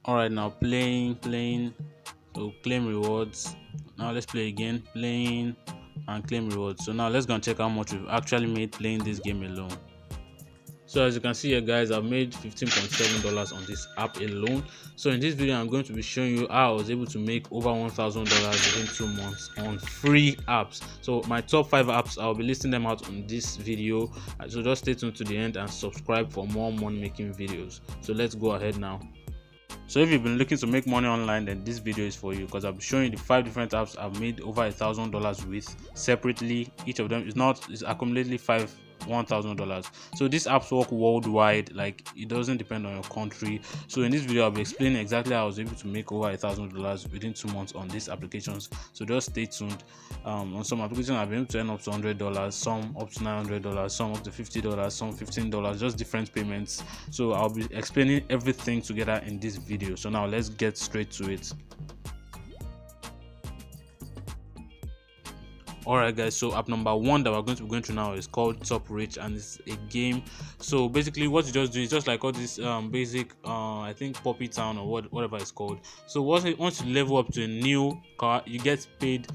All right, now playing. So claim rewards. Now let's play again. Playing and claim rewards. So now let's go and check how much we've actually made playing this game alone. So as you can see here, guys, I've made $15.7 on this app alone. So in this video, I'm going to be showing you how I was able to make over $1,000 within 2 months on free apps. So my top 5 apps, I'll be listing them out on this video. So just stay tuned to the end and subscribe for more money making videos. So let's go ahead now. So if you've been looking to make money online, then this video is for you, because I'll be showing you the 5 different apps I've made over $1,000 with separately. Each of them is accumulatively $1,000. So these apps work worldwide, like it doesn't depend on your country. So in this video, I'll be explaining exactly how I was able to make over $1,000 within 2 months on these applications. So just stay tuned. On some applications, I've been able to earn up to $100, some up to $900, some up to $50, some $15, just different payments. So I'll be explaining everything together in this video. So now let's get straight to it. Alright guys, so app number one that we're going to be going through now is called Toprich, and it's a game. So basically what you just do is just like all this basic I think Poppy Town or whatever it's called. So once you level up to a new car, you get paid,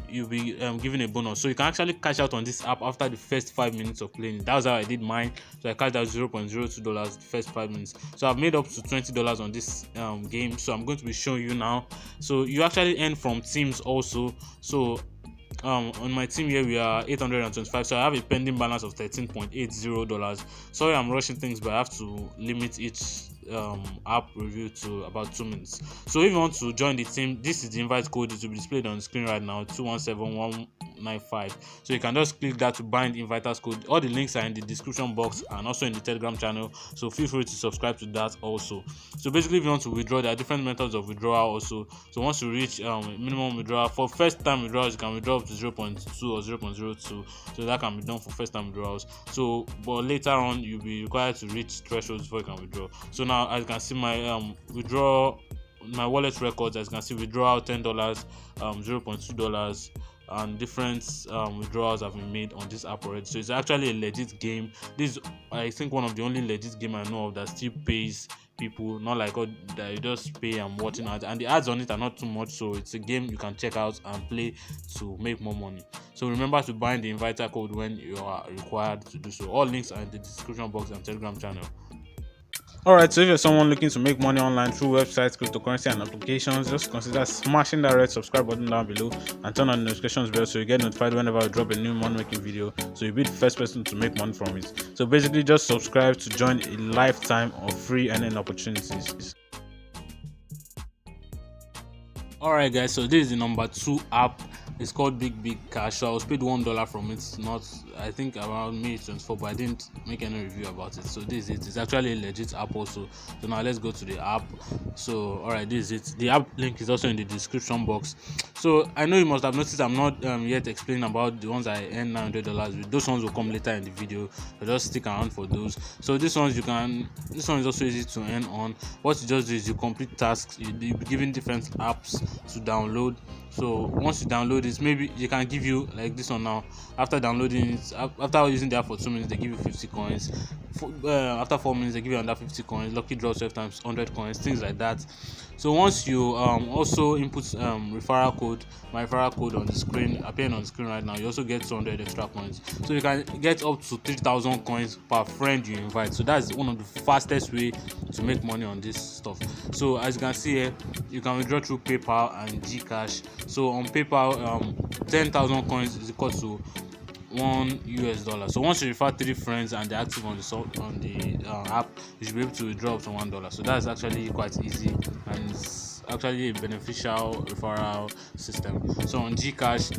you'll be given a bonus. So you can actually cash out on this app after the first 5 minutes of playing. That was how I did mine. So I cashed out $0.02 the first 5 minutes. So I've made up to $20 on this game. So I'm going to be showing you now. So you actually earn from teams also. So on my team here we are 825, so I have a pending balance of $13.80. Sorry I'm rushing things, but I have to limit each app review to about 2 minutes. So if you want to join the team, this is the invite code. It will be displayed on the screen right now, 217195. So you can just click that to bind inviters code. All the links are in the description box and also in the Telegram channel, so feel free to subscribe to that also. So basically if you want to withdraw, there are different methods of withdrawal also. So once you reach minimum withdrawal, for first time withdrawals you can withdraw up to 0.2 or 0.02, so that can be done for first time withdrawals. So but later on you'll be required to reach thresholds before you can withdraw. So now as you can see my my wallet records, as you can see, withdrawal $10, $0.2, and different withdrawals have been made on this app already. So it's actually a legit game. This is, I think, one of the only legit game I know of that still pays people, not like all that you just pay and watching ads, and the ads on it are not too much. So it's a game you can check out and play to make more money. So remember to bind the inviter code when you are required to do so. All links are in the description box and Telegram channel. Alright, so if you're someone looking to make money online through websites, cryptocurrency, and applications, just consider smashing that red subscribe button down below and turn on the notifications bell so you get notified whenever I drop a new money making video, so you'll be the first person to make money from it. So basically, just subscribe to join a lifetime of free earning opportunities. Alright guys, so this is the number 2 app. It's called Big Cash. So I was paid $1 from it, not I think around May 24, but I didn't make any review about it. So this is it. It's actually a legit app also. So now let's go to the app. So alright, this is it. The app link is also in the description box. So I know you must have noticed I'm not yet explaining about the ones I earn $900 with. Those ones will come later in the video, so just stick around for those. So this one is also easy to earn on. What you just do is you complete tasks. You'll be given different apps to download. So once you download it, maybe they can give you like this one now. After downloading it, after using the app for 2 minutes, they give you 50 coins. After 4 minutes, they give you another 50 coins. Lucky draw 12 times 100 coins, things like that. So once you also input referral code, my referral code on the screen, appearing on the screen right now, you also get 200 extra coins. So you can get up to 3,000 coins per friend you invite. So that's one of the fastest way to make money on this stuff. So as you can see here, you can withdraw through PayPal and Gcash. So on PayPal, 10,000 coins is equal to $1. So once you refer 3 friends and they're active on the app, you should be able to withdraw up to $1. So that's actually quite easy, and it's actually a beneficial referral system. So on Gcash,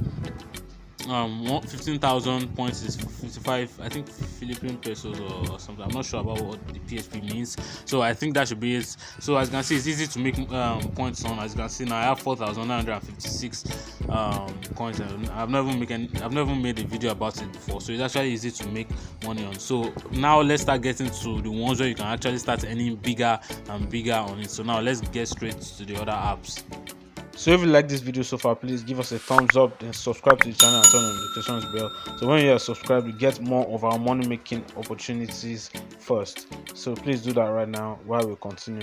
15,000 points is 55, I think, Philippine pesos or something. I'm not sure about what the PHP means, so I think that should be it. So as you can see, it's easy to make points on. As you can see now, I have 4,956 coins, and I've never made a video about it before, so it's actually easy to make money on. So now let's start getting to the ones where you can actually start earning bigger and bigger on it. So now let's get straight to the other apps. So if you like this video so far, please give us a thumbs up, then subscribe to the channel and turn on the notifications bell. So when you are subscribed, you get more of our money making opportunities first. So please do that right now while we continue.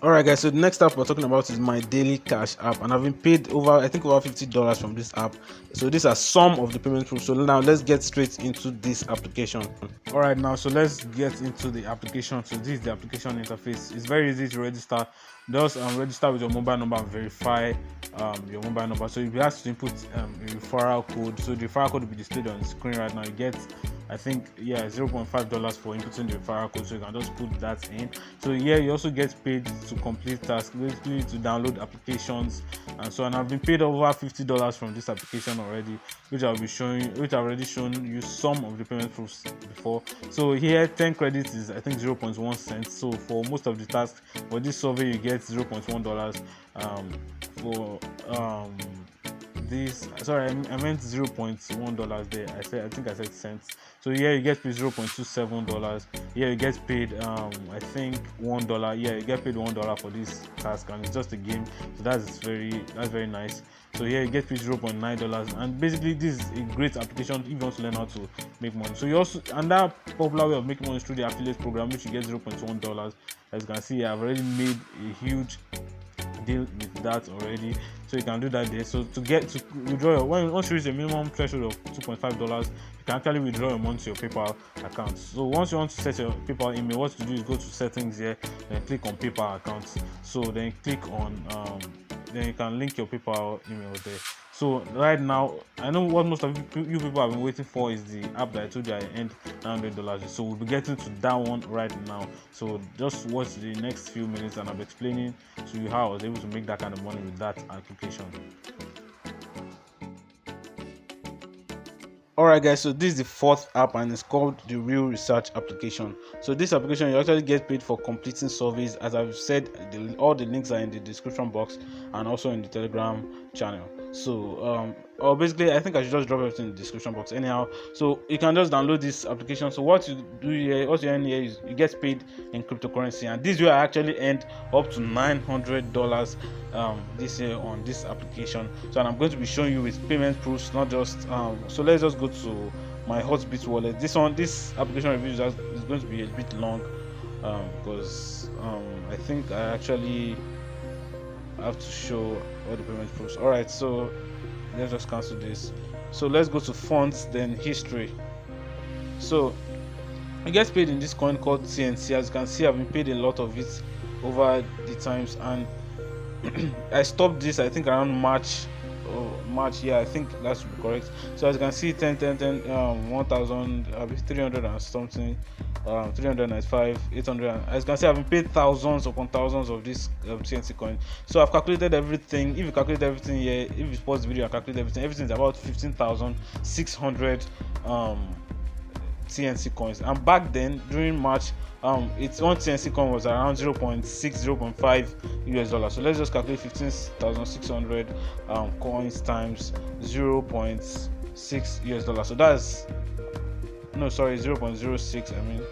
Alright guys, so the next app we're talking about is my daily cash app, and I've been paid over, I think, over $50 from this app. So these are some of the payment proofs. So now let's get straight into this application. Alright, now so let's get into the application. So this is the application interface. It's very easy to register. Just register with your mobile number and verify your mobile number. So you have to input a referral code. So the referral code will be displayed on the screen right now. You get, I think, $0.5 for inputting the referral code, so you can just put that in. So here you also get paid to complete tasks, basically to download applications and so on. I've been paid over $50 from this application already, which I've already shown you some of the payment proofs before. So here 10 credits is, I think, 0.1 cents. So for most of the tasks for this survey you get $0.1. For this, sorry, I meant $0.1 there. I think I said cents. So here you get paid $0.27. Here you get paid I think $1. Yeah, you get paid $1 for this task, and it's just a game. So that's very nice. So here you get paid $0.9, and basically this is a great application if you want to learn how to make money. So you also, another popular way of making money is through the affiliate program, which you get $0.1. As you can see, I've already made a huge deal with that already, so you can do that there. So to withdraw once you reach the minimum threshold of $2.5, you can actually withdraw your money to your PayPal account. So once you want to set your PayPal email, what you do is go to settings here, then click on PayPal accounts. So then click on then you can link your PayPal email there. So right now, I know what most of you people have been waiting for is the app that I told you I earned $900. So we'll be getting to that one right now. So just watch the next few minutes and I'll be explaining to you how I was able to make that kind of money with that application. Alright guys, so this is the fourth app and it's called the Real Research application. So this application, you actually get paid for completing surveys. As I've said, all the links are in the description box and also in the Telegram channel. So basically I think I should just drop everything in the description box anyhow. So you can just download this application. So what you do here, what you earn here is you get paid in cryptocurrency, and this year I actually earned up to $900 this year on this application. So and I'm going to be showing you with payment proofs, not just so let's just go to my Hotbit wallet. This application review is going to be a bit long because I think I actually have to show all the payment proofs. Alright, so let's just cancel this. So let's go to funds, then history. So I get paid in this coin called TNC. As you can see, I've been paid a lot of it over the times, and I stopped this I think around March. Yeah, I think that should be correct. So as you can see, 10 1,300 and something, 395, 800. As you can see, I've been paid thousands upon thousands of this TNC coin. So I've calculated everything. If you calculate everything here, if you pause the video and calculate everything is about 15,600 TNC coins. And back then during March, its one TNC coin was around 0.6 $0.5. So let's just calculate 15,600 coins times 0.6 $. So that's 0.06. I mean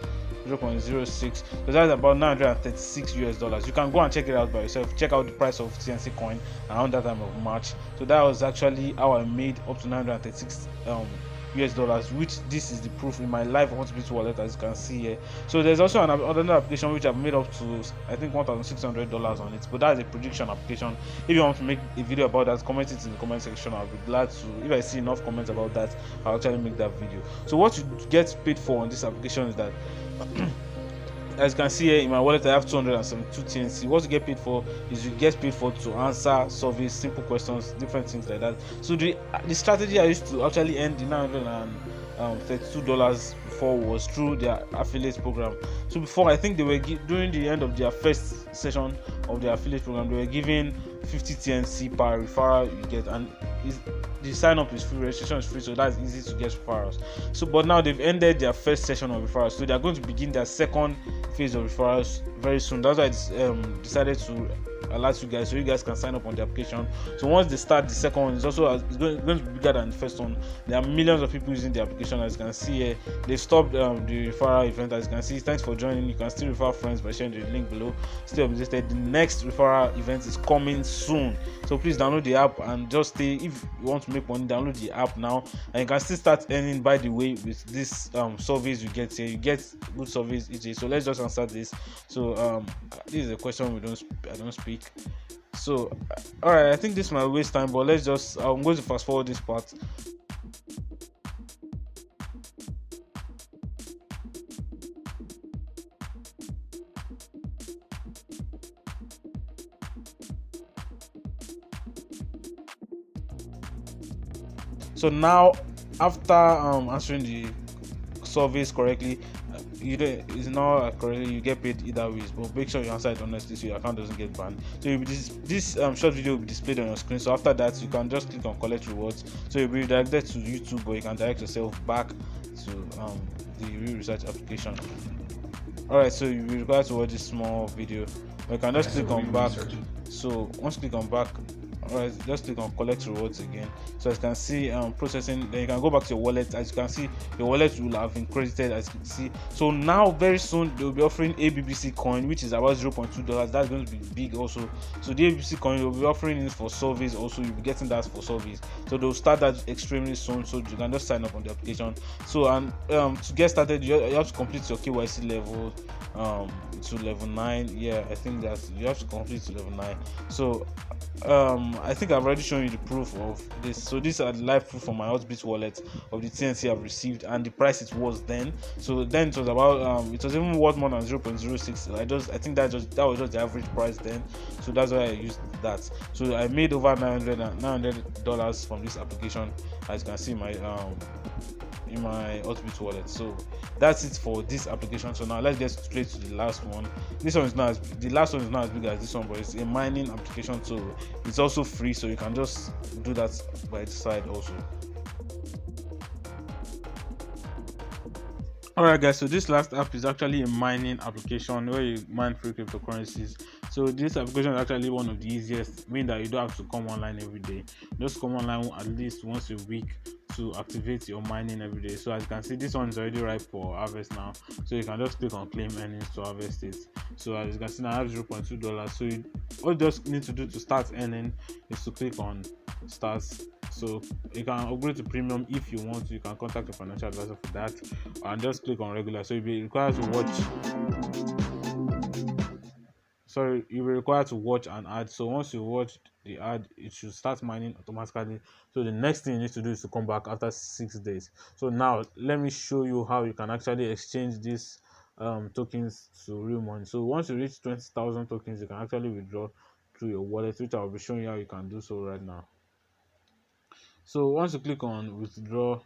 0.06. So that's about $936. You can go and check it out by yourself. Check out the price of TNC coin around that time of March. So that was actually how I made up to $936 which this is the proof in my live Hotbit wallet, as you can see here. So there's also another application which I've made up to I think $1,600 on it, but that's a prediction application. If you want to make a video about that, comment it in the comment section. I'll be glad to. If I see enough comments about that, I'll actually make that video. So what you get paid for on this application is that as you can see here in my wallet, I have 272 TNC. What you get paid for is you get paid for to answer surveys, simple questions, different things like that. So the strategy I used to actually earn the $932 before was through their affiliate program. So before, I think they were during the end of their first session of their affiliate program, they were giving 50 TNC per referral you get, and the sign up is free, registration is free, so that's easy to get referrals. So but now they've ended their first session of referrals, so they are going to begin their second phase of referrals very soon. That's why I decided to alert you guys, so you guys can sign up on the application. So once they start, the second one is also going to be bigger than the first one. There are millions of people using the application. As you can see here, they stopped the referral event. As you can see, thanks for joining. You can still refer friends by sharing the link below. Stay updated. The next referral event is coming soon, so please download the app and just stay. If you want to make money, download the app now, and you can still start earning. By the way, with this surveys you get here, you get good surveys each day. So let's just answer this. So this is a question I don't speak. So all right, I think this might waste time, but let's just I'm going to fast forward this part. So now, after answering the surveys correctly, you don't it's not correctly, you get paid either ways, but make sure you answer it honestly so your account doesn't get banned. So this short video will be displayed on your screen. So after that, you can just click on collect rewards, so you'll be redirected to YouTube, or you can direct yourself back to the real research application. All right, so you'll be required to watch this small video, or you can just click on back. So once you click on back, all right, just click on collect rewards again. So as you can see, processing, then you can go back to your wallet. As you can see, your wallet will have been credited, as you can see. So now very soon they will be offering ABBC coin, which is about $0.2. That's going to be big also. So the ABBC coin, they'll be offering it for surveys also. You'll be getting that for surveys, so they'll start that extremely soon, so you can just sign up on the application. So and to get started, you have to complete your KYC level to level 9. Yeah, I think that you have to complete to level 9. So I think I've already shown you the proof of this. So these are the live proof from my Hotbit wallet of the TNC I've received and the price it was then. So then it was about it was even worth more than 0.06. I think that was just the average price then. So that's why I used that. So I made over $900 from this application, as you can see in my Hotbit wallet. So that's it for this application. So now let's get straight to the last one. The last one is not as big as this one, but it's a mining application, so it's also free, so you can just do that by the side also. Alright guys, so this last app is actually a mining application where you mine free cryptocurrencies. So this application is actually one of the easiest, meaning that you don't have to come online every day. Just come online at least once a week to activate your mining every day. So as you can see, this one is already ripe for harvest now, so you can just click on claim earnings to harvest it. So as you can see now, I have $0.2. So all you just need to do to start earning is to click on start. So you can upgrade to premium if you want to. You can contact your financial advisor for that, and just click on regular. So you'll be required to watch an ad. So once you watch the ad, it should start mining automatically. So the next thing you need to do is to come back after 6 days. So now let me show you how you can actually exchange these tokens to real money. So once you reach 20,000 tokens, you can actually withdraw to your wallet, which I'll be showing you how you can do so right now. So once you click on withdraw,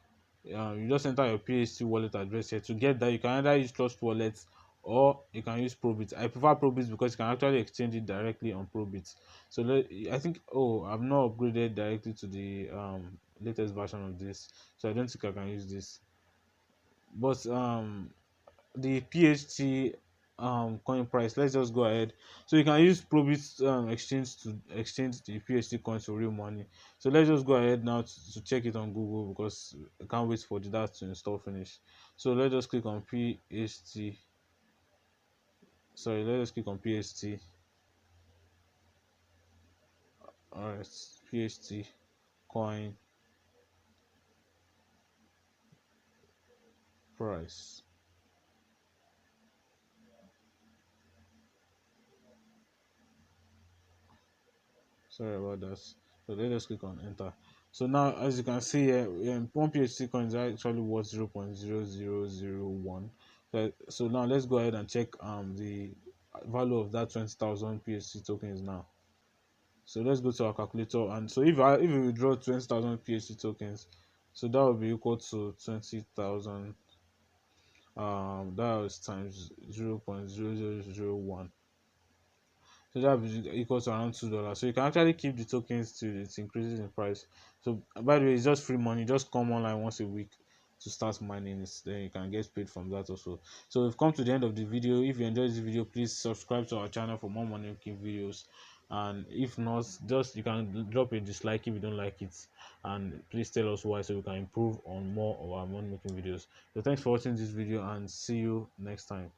you just enter your PHT wallet address here. To get that, you can either use Trust Wallet or you can use Probit. I prefer Probit because you can actually exchange it directly on Probit. So I think, I've not upgraded directly to the latest version of this, so I don't think I can use this. But the PHT coin price, let's just go ahead. So you can use Probit exchange to exchange the PHT coins to real money. So let's just go ahead now to check it on Google, because I can't wait for that to install finish. So let's just click on PHT. Sorry, let's just click on PHT. Alright, PHT coin price. Sorry about that. So let's just click on enter. So now, as you can see here, one PHT coin is actually worth 0.0001. So now let's go ahead and check the value of that 20,000 PHT tokens now. So let's go to our calculator, and so if we withdraw 20,000 PHT tokens, so that will be equal to 20,000 that was times 0.0001. So that will be equal to around $2. So you can actually keep the tokens till it increases in price. So by the way, it's just free money. Just come online once a week to start mining it, then you can get paid from that also. So we've come to the end of the video. If you enjoyed this video, please subscribe to our channel for more money making videos. and if not, just you can drop a dislike if you don't like it, and please tell us why so we can improve on more of our money making videos. So thanks for watching this video and see you next time.